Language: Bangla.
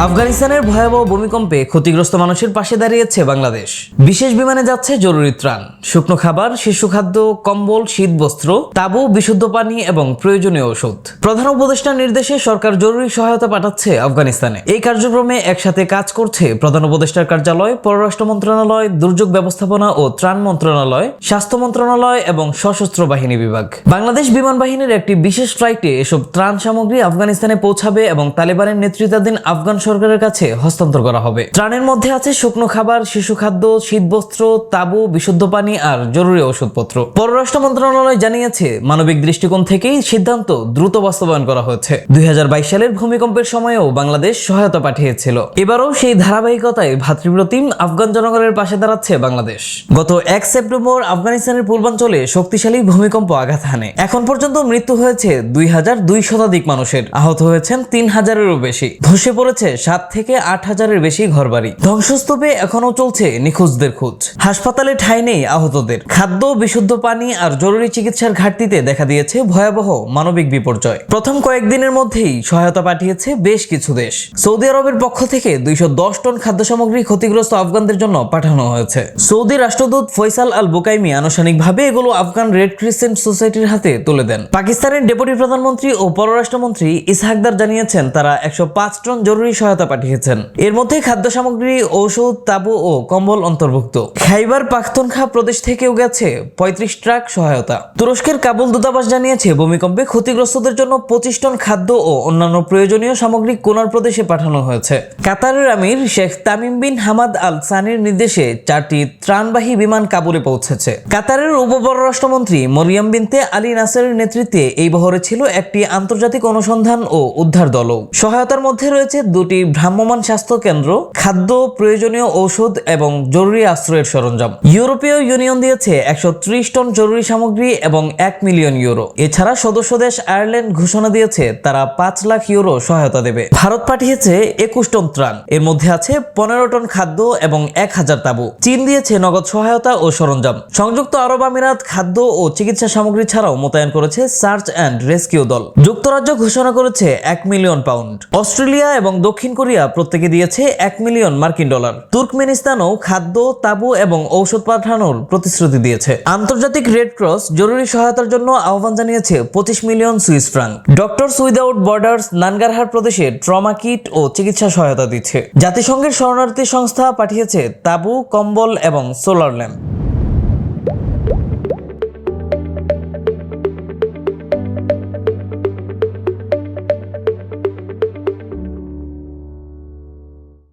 আফগানিস্তানের ভয়াবহ ভূমিকম্পে ক্ষতিগ্রস্ত মানুষের পাশে দাঁড়িয়েছে বাংলাদেশ। বিশেষ বিমানে যাচ্ছে জরুরি ত্রাণ, শুকনো খাবার, শিশু খাদ্য, কম্বল, শীত বস্ত্র, তাঁবু, বিশুদ্ধ পানি এবং প্রয়োজনীয় ওষুধ। প্রধান উপদেষ্টার নির্দেশে সরকার জরুরি সহায়তা পাঠাচ্ছে আফগানিস্তানে। এই কার্যক্রমে একসাথে কাজ করছে প্রধান উপদেষ্টার কার্যালয়, পররাষ্ট্র মন্ত্রণালয়, দুর্যোগ ব্যবস্থাপনা ও ত্রাণ মন্ত্রণালয়, স্বাস্থ্য মন্ত্রণালয় এবং সশস্ত্র বাহিনী বিভাগ। বাংলাদেশ বিমান বাহিনীর একটি বিশেষ ফ্লাইটে এসব ত্রাণ সামগ্রী আফগানিস্তানে পৌঁছাবে এবং তালেবানের নেতৃত্বাধীন আফগান সরকারের কাছে হস্তান্তর করা হবে। ত্রাণের মধ্যে আছে শুকনো খাবার, শিশু খাদ্য, শীতবস্ত্র, তাঁবু, বিশুদ্ধ পানি আর জরুরি ওষুধপত্র। পররাষ্ট্র মন্ত্রণালয় জানিয়েছে, মানবিক দৃষ্টিকোণ থেকেই সিদ্ধান্ত দ্রুত বাস্তবায়ন করা হয়েছে। 2022 সালের ভূমিকম্পের সময়েও বাংলাদেশ সহায়তা পাঠিয়েছিল। এবারও সেই ধারাবাহিকতায় ভ্রাতৃপ্রতিম আফগান জনগণের পাশে দাঁড়াচ্ছে বাংলাদেশ। গত 1 সেপ্টেম্বর আফগানিস্তানের পূর্বাঞ্চলে শক্তিশালী ভূমিকম্প আঘাত হানে। এখন পর্যন্ত মৃত্যু হয়েছে 2200 শতাধিক মানুষের, আহত হয়েছেন 3000-এরও বেশি। ধসে পড়েছে 7 থেকে 8000-এর বেশি ঘরবাড়ি। ধ্বংসস্তূপে এখনো চলছে নিখোঁজদের খোঁজ। হাসপাতালে ঠাঁই নেই আহতদের। খাদ্য, বিশুদ্ধ পানি আর জরুরি চিকিৎসার ঘাটতিতে দেখা দিয়েছে ভয়াবহ মানবিক বিপর্যয়। প্রথম কয়েকদিনের মধ্যেই সহায়তা পাঠিয়েছে বেশ কিছু দেশ। সৌদি আরবের পক্ষ থেকে 210 টন খাদ্য সামগ্রী ক্ষতিগ্রস্ত আফগানদের জন্য পাঠানো হয়েছে। সৌদি রাষ্ট্রদূত ফয়সাল আল বুকাইমি আনুষ্ঠানিকভাবে এগুলো আফগান রেড ক্রিসেন্ট সোসাইটির হাতে তুলে দেন। পাকিস্তানের ডেপুটি প্রধানমন্ত্রী ও পররাষ্ট্রমন্ত্রী ইসহাকদার জানিয়েছেন, তারা 105 টন জরুরি সহায়তা পাঠিয়েছেন। এর মধ্যে খাদ্য সামগ্রী, ঔষধ, তাঁবু ও কম্বল অন্তর্ভুক্ত। খাইবার পাখতুনখা প্রদেশ থেকেও গেছে 35 ট্রাক সহায়তা। তুরস্কের কাবুল দূতাবাস জানিয়েছে, ভূমিকম্পে ক্ষতিগ্রস্তদের জন্য 25 টন খাদ্য ও অন্যান্য প্রয়োজনীয় সামগ্রী কোনার প্রদেশে পাঠানো হয়েছে। কাতারের emir Sheikh Tamim bin Hamad Al সানির নির্দেশে 4টি ত্রাণবাহী বিমান কাবুলে পৌঁছেছে। কাতারের উপপররাষ্ট্রমন্ত্রী মরিয়াম বিনতে আলী নাসেরের নেতৃত্বে এই বহরে ছিল একটি আন্তর্জাতিক অনুসন্ধান ও উদ্ধার দলও। সহায়তার মধ্যে রয়েছে 2টি ভ্রাম্যমাণ স্বাস্থ্য কেন্দ্র, খাদ্য, প্রয়োজনীয় ঔষধ এবং জরুরি আশ্রয়ের সরঞ্জাম। ইউরোপীয় ইউনিয়ন দিয়েছে 130 টন জরুরি সামগ্রী এবং 1 মিলিয়ন ইউরো। এছাড়া সদস্য দেশ আয়ারল্যান্ড ঘোষণা দিয়েছে, তারা 5 লাখ ইউরো সহায়তা দেবে। ভারত পাঠিয়েছে 21 টন ত্রাণ। এর মধ্যে আছে 15 টন খাদ্য এবং 1000 তাঁবু। চীন দিয়েছে নগদ সহায়তা ও সরঞ্জাম। সংযুক্ত আরব আমিরাত খাদ্য ও চিকিৎসা সামগ্রী ছাড়াও মোতায়েন করেছে সার্চ অ্যান্ড রেস্কিউ দল। যুক্তরাজ্য ঘোষণা করেছে 1 মিলিয়ন পাউন্ড। অস্ট্রেলিয়া এবং দক্ষিণ কোরিয়া প্রত্যেকে দিয়েছে 1 মিলিয়ন মার্কিন ডলার। তুর্কমেনিস্তানও খাদ্য, তাঁবু এবং ঔষধ পাঠানোর প্রতিশ্রুতি দিয়েছে। আন্তর্জাতিক রেড ক্রস জরুরি সহায়তার জন্য আহ্বান জানিয়েছে 25 million Swiss Frank. Doctors without borders Nangarhar প্রদেশে ট্রমা কিট ও চিকিৎসা সহায়তা দিচ্ছে। জাতিসংঘের শরণার্থী সংস্থা পাঠিয়েছে তাঁবু, কম্বল এবং সোলার ল্যাম্প।